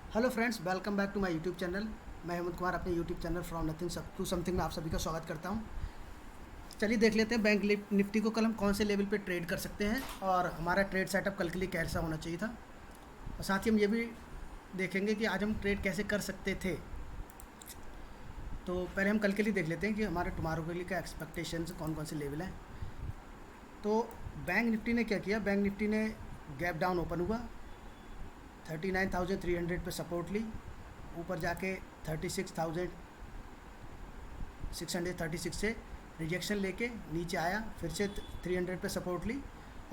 Hello friends, welcome back to my YouTube channel. मैं हेमंत कुमार अपने YouTube channel from nothing to something में आप सभी का स्वागत करता हूं। चलिए देख लेते हैं बैंक निफ्टी को कल हम कौन से लेवल पे ट्रेड कर सकते हैं और हमारा ट्रेड सेटअप कल के लिए कैसा होना चाहिए था। और साथ ही हम ये भी देखेंगे कि आज हम ट्रेड कैसे कर सकते थे। तो पहले हम कल के लिए देख लेते हैं कि हमारे टुमारो के लिए क्या एक्सपेक्टेशन कौन कौन से लेवल हैं। तो बैंक निफ्टी ने क्या किया, बैंक निफ्टी ने गैप डाउन ओपन हुआ, 39,300 पे सपोर्ट ली, ऊपर जाके 36,636 से रिजेक्शन लेके नीचे आया, फिर से 300 पे सपोर्ट ली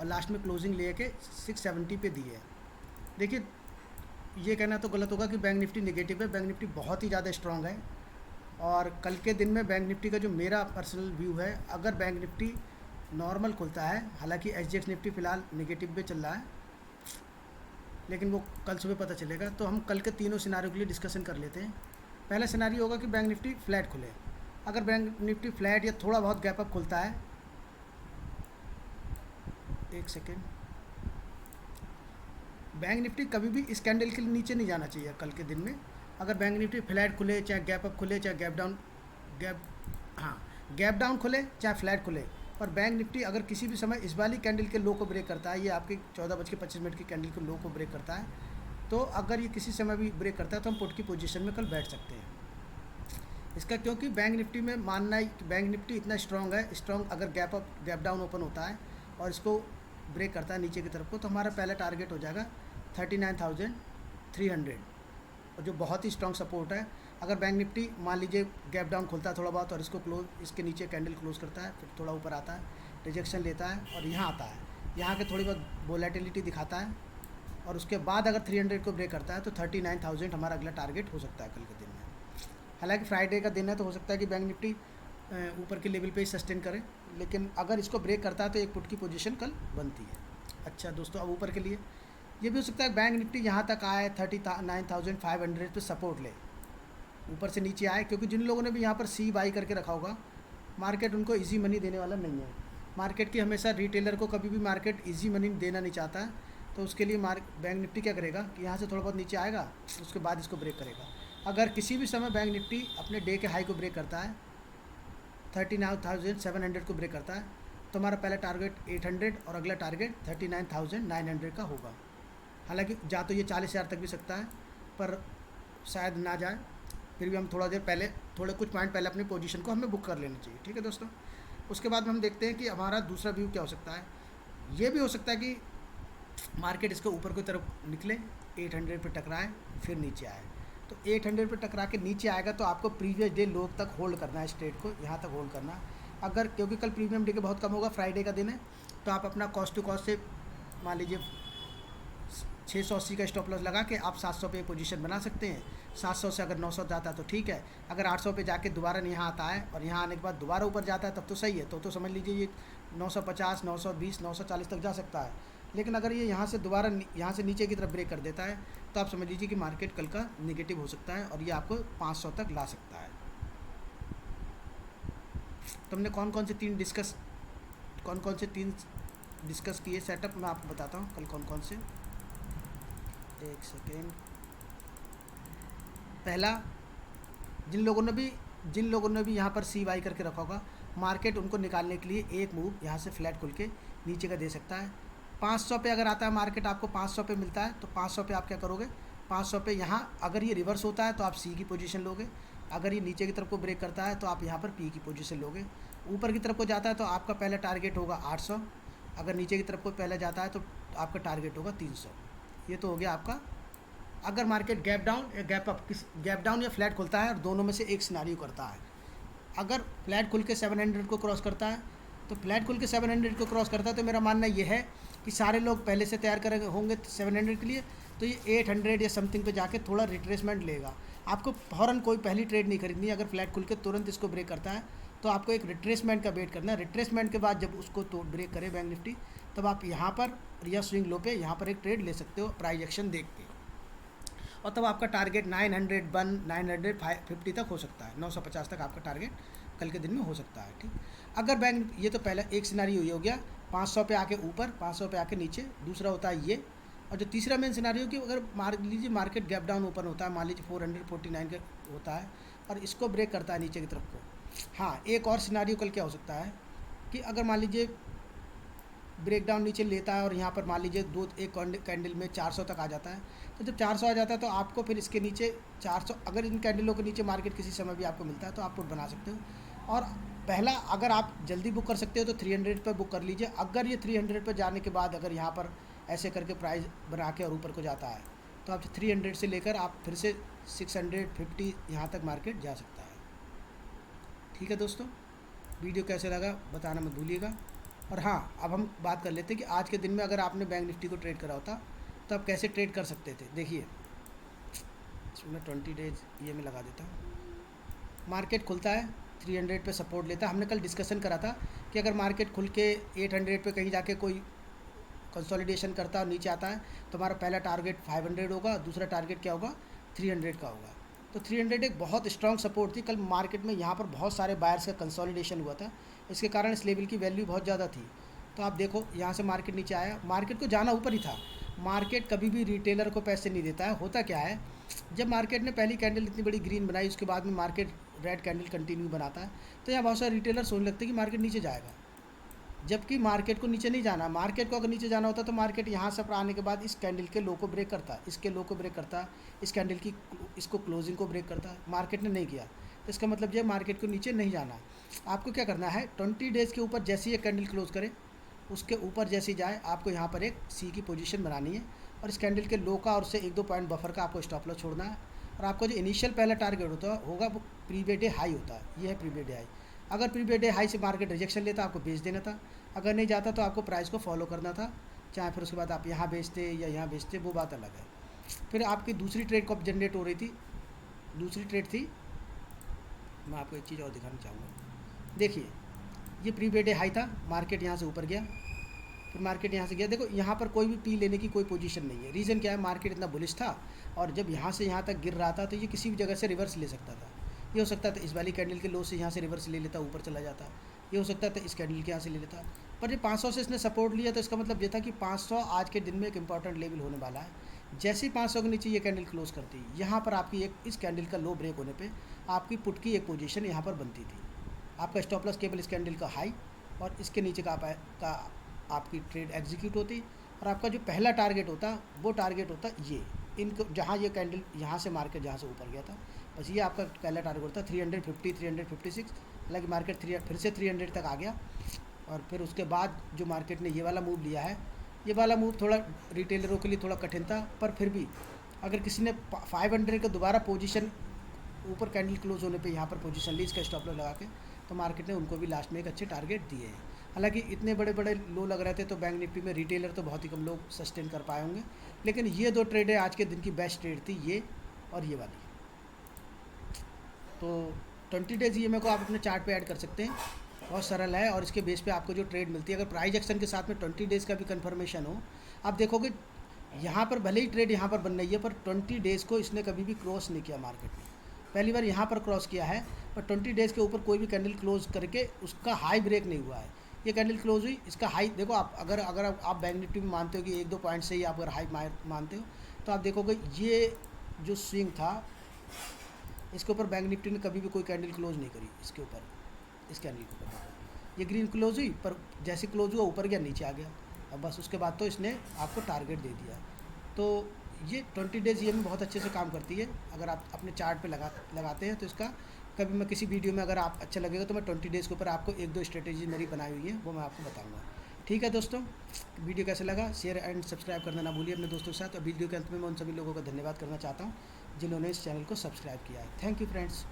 और लास्ट में क्लोजिंग लेके 670 पे दी है। देखिए, ये कहना तो गलत होगा कि बैंक निफ्टी नेगेटिव है। बैंक निफ्टी बहुत ही ज़्यादा स्ट्रांग है और कल के दिन में बैंक निफ्टी का जो मेरा पर्सनल व्यू है, अगर बैंक निफ्टी नॉर्मल खुलता है, हालांकि एसजीएक्स निफ्टी फ़िलहाल नेगेटिव पे चल रहा है, लेकिन वो कल सुबह पता चलेगा। तो हम कल के तीनों सिनारियों के लिए डिस्कशन कर लेते हैं। पहला सिनारियो होगा कि बैंक निफ्टी फ्लैट खुले। अगर बैंक निफ्टी फ्लैट या थोड़ा बहुत गैप अप खुलता है, एक सेकेंड, बैंक निफ्टी कभी भी इस कैंडल के नीचे नहीं जाना चाहिए कल के दिन में। अगर बैंक निफ्टी फ्लैट खुले, चाहे गैप अप खुले, चाहे गैप हाँ गैप डाउन खुले, चाहे फ्लैट खुले, पर बैंक निफ्टी अगर किसी भी समय इस वाली कैंडल के लो को ब्रेक करता है, ये आपकी 14:25 की कैंडल के लो को ब्रेक करता है, तो अगर ये किसी समय भी ब्रेक करता है तो हम पुट की पोजीशन में कल बैठ सकते हैं इसका। क्योंकि बैंक निफ्टी में मानना है कि बैंक निफ्टी इतना स्ट्रॉन्ग है, स्ट्रॉन्ग अगर गैप डाउन ओपन होता है और इसको ब्रेक करता है नीचे की तरफ को, तो हमारा पहला टारगेट हो जाएगा 39,300, और जो बहुत ही स्ट्रॉन्ग सपोर्ट है। अगर बैंक निफ्टी मान लीजिए गैप डाउन खुलता है थोड़ा बहुत और इसको इसके नीचे कैंडल क्लोज करता है, फिर थोड़ा ऊपर आता है, रिजेक्शन लेता है और यहाँ आता है, यहाँ के थोड़ी बहुत वोलेटिलिटी दिखाता है, और उसके बाद अगर 300 को ब्रेक करता है तो 39,000 हमारा अगला टारगेट हो सकता है कल के दिन में। हालांकि फ्राइडे का दिन है तो हो सकता है कि बैंक निफ्टी ऊपर के लेवल पे ही सस्टेन करे, लेकिन अगर इसको ब्रेक करता है तो एक पुट की पोजीशन कल बनती है। अच्छा दोस्तों, अब ऊपर के लिए ये भी हो सकता है बैंक निफ्टी यहाँ तक आए, 39,500 पे सपोर्ट ले, ऊपर से नीचे आए, क्योंकि जिन लोगों ने भी यहाँ पर सी बाई करके रखा होगा, मार्केट उनको इजी मनी देने वाला नहीं है। मार्केट की हमेशा रिटेलर को कभी भी मार्केट इजी मनी देना नहीं चाहता है, तो उसके लिए बैंक निफ्टी क्या करेगा कि यहाँ से थोड़ा बहुत नीचे आएगा, उसके बाद इसको ब्रेक करेगा। अगर किसी भी समय बैंक निफ्टी अपने डे के हाई को ब्रेक करता है, 39,700 को ब्रेक करता है, तो हमारा पहला टारगेट 800 और अगला टारगेट 39,900 का होगा। हालांकि जा तो ये 40,000 तक भी सकता है, पर शायद ना जाए, फिर भी हम थोड़ा देर पहले, थोड़े कुछ पॉइंट पहले अपनी पोजीशन को हमें बुक कर लेना चाहिए। ठीक है दोस्तों, उसके बाद में हम देखते हैं कि हमारा दूसरा व्यू क्या हो सकता है। ये भी हो सकता है कि मार्केट इसके ऊपर की तरफ निकले, 800 पे टकराए, फिर नीचे आए। तो 800 पे टकरा के नीचे आएगा तो आपको प्रीवियस डे लो तक होल्ड करना है, स्ट्रेट को यहाँ तक होल्ड करना है। अगर क्योंकि कल प्रीमियम डे के बहुत कम होगा, फ्राइडे का दिन है, तो आप अपना कॉस्ट टू कॉस्ट से मान लीजिए 680 का स्टॉप लॉस लगा के आप 700 पे पोजीशन बना सकते हैं। 700 से अगर 900 जाता है तो ठीक है, अगर 800 पे जाके दोबारा यहाँ आता है और यहाँ आने के बाद दोबारा ऊपर जाता है तब तो सही है, तो समझ लीजिए ये 950, 920, 940 तक जा सकता है। लेकिन अगर ये यहाँ से दोबारा यहाँ से नीचे की तरफ ब्रेक कर देता है तो आप समझ लीजिए कि मार्केट कल का निगेटिव हो सकता है और ये आपको 500 तक ला सकता है। तो हमने कौन कौन से तीन डिस्कस किए सेटअप, मैं आपको बताता हूँ कल कौन कौन से। एक सेकेंड, पहला, जिन लोगों ने भी यहाँ पर सी वाई करके रखा होगा, मार्केट उनको निकालने के लिए एक मूव यहाँ से फ्लैट खुल के नीचे का दे सकता है। 500 पे अगर आता है मार्केट, आपको 500 पे मिलता है, तो 500 पे आप क्या करोगे, 500 पे यहाँ अगर ये रिवर्स होता है तो आप सी की पोजीशन लोगे, अगर ये नीचे की तरफ को ब्रेक करता है तो आप यहाँ पर पी की पोजीशन लोगे। ऊपर की तरफ को जाता है तो आपका पहला टारगेट होगा 800, अगर नीचे की तरफ को पहले जाता है तो आपका टारगेट होगा 300। ये तो हो गया आपका। अगर मार्केट गैप डाउन या गैप डाउन या फ्लैट खुलता है और दोनों में से एक सिनारियो करता है, अगर फ्लैट खुल के 700 को क्रॉस करता है, तो फ्लैट खुल के 700 को क्रॉस करता है तो मेरा मानना ये है कि सारे लोग पहले से तैयार करेंगे होंगे 700 के लिए, तो ये 800 या समथिंग पे जाके थोड़ा रिट्रेसमेंट लेगा। आपको फ़ौरन कोई पहली ट्रेड नहीं खरीदनी। अगर फ्लैट खुल के तुरंत इसको ब्रेक करता है तो आपको एक रिट्रेसमेंट का वेट करना है। रिट्रेसमेंट के बाद जब उसको तो ब्रेक करे बैंक निफ्टी, तब आप यहाँ पर या स्विंग लो पे यहाँ पर एक ट्रेड ले सकते हो प्राइस एक्शन देख के, और तब आपका टारगेट 950 तक हो सकता है, 950 तक आपका टारगेट कल के दिन में हो सकता है। ठीक, अगर बैंक, ये तो पहला एक सिनारियो ये हो गया, 500 पे आके ऊपर, 500 पे आके नीचे। दूसरा होता है ये और जो तीसरा मेन सिनारियो कि अगर मान लीजिए मार्केट गैप डाउन ओपन होता है, मान लीजिए 449 का होता है और इसको ब्रेक करता है नीचे की तरफ को। हाँ, एक और सिनारियो कल क्या हो सकता है कि अगर मान लीजिए ब्रेक डाउन नीचे लेता है और यहाँ पर मान लीजिए एक कैंडल में 400 तक आ जाता है, तो जब 400 आ जाता है तो आपको फिर इसके नीचे 400, अगर इन कैंडलों के नीचे मार्केट किसी समय भी आपको मिलता है तो आप पुट बना सकते हो। और पहला, अगर आप जल्दी बुक कर सकते हो तो 300 पर बुक कर लीजिए। अगर ये 300 पर जाने के बाद अगर यहाँ पर ऐसे करके प्राइस बना के और ऊपर को जाता है तो आप 300 से लेकर आप फिर से 650 यहाँ तक मार्केट जा सकता है। ठीक है दोस्तों, वीडियो कैसे लगा बताना मत भूलिएगा। और हाँ, अब हम बात कर लेते हैं कि आज के दिन में अगर आपने बैंक निफ्टी को ट्रेड करा होता तो आप कैसे ट्रेड कर सकते थे। देखिए, इसमें 20 डेज ये मैं लगा देता हूँ। मार्केट खुलता है 300 पे सपोर्ट लेता है। हमने कल डिस्कशन करा था कि अगर मार्केट खुल के 800 पे कहीं जाके कोई कंसोलिडेशन करता है और नीचे आता है तो हमारा पहला टारगेट 500 होगा, दूसरा टारगेट क्या होगा 300 का होगा। तो 300 एक बहुत स्ट्रॉन्ग सपोर्ट थी। कल मार्केट में यहाँ पर बहुत सारे बायर्स का कंसोलिडेशन हुआ था, इसके कारण इस लेवल की वैल्यू बहुत ज़्यादा थी। तो आप देखो यहाँ से मार्केट नीचे आया, मार्केट को जाना ऊपर ही था। मार्केट कभी भी रिटेलर को पैसे नहीं देता है। होता क्या है, जब मार्केट ने पहली कैंडल इतनी बड़ी ग्रीन बनाई, उसके बाद में मार्केट रेड कैंडल कंटिन्यू बनाता है, तो यहाँ बहुत सारे रिटेलर सोचने लगते हैं कि मार्केट नीचे जाएगा, जबकि मार्केट को नीचे नहीं जाना। मार्केट को अगर नीचे जाना होता तो मार्केट यहाँ से आने के बाद इस कैंडल के लो को ब्रेक करता, इसके लो को ब्रेक करता, इस कैंडल की इसको क्लोजिंग को ब्रेक करता। मार्केट ने नहीं किया, तो इसका मतलब ये मार्केट को नीचे नहीं जाना। आपको क्या करना है, 20 डेज़ के ऊपर जैसे ही ये कैंडल क्लोज करे उसके ऊपर जैसे ही जाए, आपको यहाँ पर एक सी की पोजीशन बनानी है और इस कैंडल के लो का और उससे 1-2 पॉइंट बफर का आपको स्टॉप लॉस छोड़ना है। और आपका जो इनिशियल पहला टारगेट होगा वो प्रीवियस डे हाई होता है। ये है प्रीवियस डे हाई। अगर प्रीवियस डे हाई से मार्केट रिजेक्शन लेता आपको बेच देना था, अगर नहीं जाता तो आपको प्राइस को फॉलो करना था, चाहे फिर उसके बाद आप यहाँ बेचते या यहाँ बेचते, वो बात अलग है। फिर आपकी दूसरी ट्रेड कब जनरेट हो रही थी, दूसरी ट्रेड थी, मैं आपको एक चीज़ और दिखाना चाहूँगा। देखिए, ये प्रीवियस डे हाई था, मार्केट यहाँ से ऊपर गया, फिर मार्केट यहाँ से गया। देखो यहाँ पर कोई भी पी लेने की कोई पोजीशन नहीं है। रीज़न क्या है, मार्केट इतना बुलिश था और जब यहाँ से यहाँ तक गिर रहा था तो ये किसी भी जगह से रिवर्स ले सकता था। ये हो सकता था इस वाली कैंडल के लो से यहाँ से रिवर्स ले लेता, ऊपर चला जाता। ये हो सकता था इस कैंडल के यहाँ से ले लेता। पर ये 500 से इसने सपोर्ट लिया तो इसका मतलब ये था कि 500 आज के दिन में एक इंपॉर्टेंट लेवल होने वाला है। जैसे ही 500 के नीचे ये कैंडल क्लोज करती, यहाँ पर आपकी एक इस कैंडल का लो ब्रेक होने पे आपकी पुट की एक पोजीशन यहाँ पर बनती थी। आपका स्टॉप लॉस केवल इस कैंडल का हाई और इसके नीचे का आपकी ट्रेड एग्जीक्यूट होती और आपका जो पहला टारगेट होता वो टारगेट होता ये इनको, जहाँ ये कैंडल यहाँ से मार्केट जहाँ से ऊपर गया था, बस ये आपका पहला टारगेट होता 350 356। हालांकि मार्केट फिर से 300 तक आ गया और फिर उसके बाद जो मार्केट ने ये वाला मूव लिया है, ये वाला मूव थोड़ा रिटेलरों के लिए थोड़ा कठिन था। पर फिर भी अगर किसी ने 500 का दोबारा पोजीशन ऊपर कैंडल क्लोज होने पे यहाँ पर पोजीशन ली इसका स्टॉप लॉस लगा के, तो मार्केट ने उनको भी लास्ट में एक अच्छे टारगेट दिए हैं। हालांकि इतने बड़े बड़े लो लग रहे थे तो बैंक निफ्टी में रिटेलर तो बहुत ही कम लोग सस्टेन कर पाए होंगे, लेकिन ये 2 ट्रेडें आज के दिन की बेस्ट ट्रेड थी, ये और ये वाली। तो 20 डेज़ ईएमआई को आप अपने चार्ट पे ऐड कर सकते हैं, बहुत सरल है और इसके बेस पे आपको जो ट्रेड मिलती है, अगर प्राइस एक्शन के साथ में 20 डेज़ का भी कंफर्मेशन हो, आप देखोगे यहाँ पर भले ही ट्रेड यहाँ पर बन रही है पर 20 डेज़ को इसने कभी भी क्रॉस नहीं किया। मार्केट में पहली बार यहाँ पर क्रॉस किया है, पर 20 डेज़ के ऊपर कोई भी कैंडल क्लोज करके उसका हाई ब्रेक नहीं हुआ है। ये कैंडल क्लोज हुई, इसका हाई देखो आप, अगर आप बैंक निफ्टी में मानते हो कि 1-2 पॉइंट से ही आप अगर हाई मानते हो, तो आप देखोगे ये जो स्विंग था इसके ऊपर बैंक निफ्टी ने कभी भी कोई कैंडल क्लोज नहीं करी। इसके ऊपर इस कैंडल के ऊपर ये ग्रीन क्लोज हुई, पर जैसे क्लोज हुआ ऊपर गया नीचे आ गया, अब बस उसके बाद तो इसने आपको टारगेट दे दिया। तो ये 20 डेज़ ये में बहुत अच्छे से काम करती है। अगर आप अपने चार्ट पे लगाते हैं तो इसका कभी मैं किसी वीडियो में अगर आप अच्छा लगेगा तो मैं 20 डेज़ के ऊपर आपको 1-2 स्ट्रेटेजी मेरी बनाई हुई है वो मैं आपको बताऊंगा। ठीक है दोस्तों, वीडियो कैसा लगा शेयर एंड सब्सक्राइब करना ना भूलिए अपने दोस्तों के साथ। और वीडियो के अंत में मैं उन सभी लोगों का धन्यवाद करना चाहता हूँ जिन्होंने इस चैनल को सब्सक्राइब किया है। Thank you friends.